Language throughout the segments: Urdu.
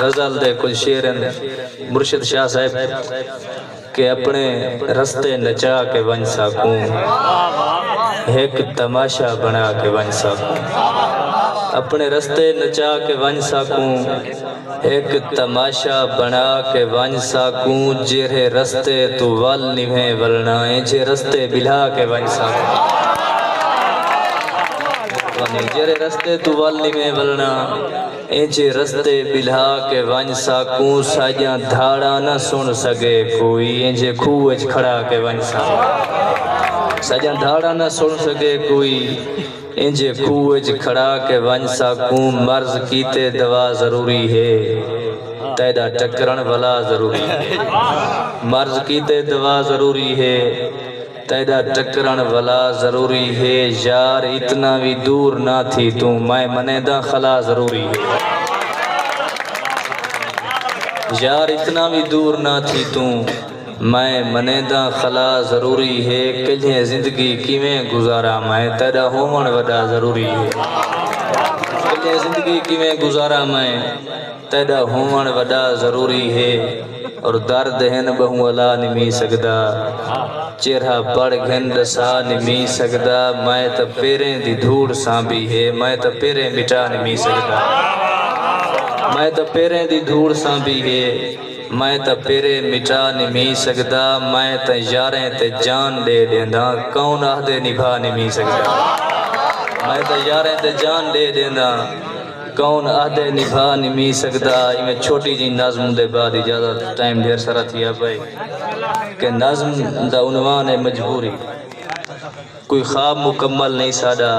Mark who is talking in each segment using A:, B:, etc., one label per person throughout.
A: غزل دے کچھ شیرن مرشد شاہ صاحب کہ اپنے رستے نچا کے ون سکوں، ایک تماشا بنا کے ون سکوں، اپنے رستے نچا کے ون سکوں، ایک تماشا بنا کے ون سکوں، جیرے رستے تو ول نویں ولنا جے رستے بلا کے ون سکوں، جیرے رستے تو ول نویں ولنا جے رستے بلا کے ون سکوں، ساجاں دھاڑا نہ سن سگے کوئی جے کھوج کھڑا کے ون سکوں، ساجاں دھاڑا نہ سن سگے کوئی انجے کھوج کھڑا کے ون سکوں، مرض کیتے دوا ضروری ہے تیدا ٹکرن والا ضروری ہے، مرض کیتے دوا ضروری ہے تیدا ٹکرن والا ضروری ہے، یار اتنا بھی دور نہ تھی تو میں منے دا خلا ضروری ہے، یار اتنا بھی دور نہ تھی تو میں منے دا خلا ضروری ہے، کلھیں زندگی کیویں گزارا میں تیدا ہومن وڈا ضروری ہے، کلھیں زندگی کیویں گزارا میں تیدا ہومن وڈا ضروری ہے، اور درد ہن بہوں الا نمی سکدا چہرہ پڑ گھن سا نمی سکدا، میں تا پیریں دی دھوڑ سانبی ہے میں تا پیریں مٹا نمی سکدا، میں تا پیریں دی دھوڑ سانبی ہے میں تا پیرے مٹا نمی سکدا، میں تا یاریں تے جان دے دیندہ کون عہدے نبھا نمی سکدا، میں تا یاریں تے جان دے دیندہ کون عہدے نبھا نمی سکدا۔ میں چھوٹی جی نظم دے بعد اجازت ٹائم دیر سارا تھیا بھائی کہ نظم دا عنوان ہے مجبوری، کوئی خواب مکمل نہیں ساڈا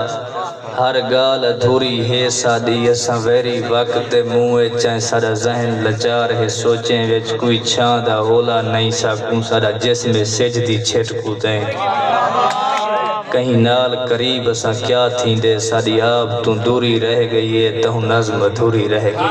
A: ہر گال ادھوری ہے سادی، اساں ویری وقت موئے چاہیں ساڈا ذہن لچار ہے سوچیں وچ کوئی چھاں دا اولا نہیں سکوں، ساڈا جسم سجدی چھٹ کو دیں کہیں نال قریب اساں کیا تھیں دے، ساڈی آپ تو دوری رہ گئی ہے تہوں نظم ادھوری رہ گئی۔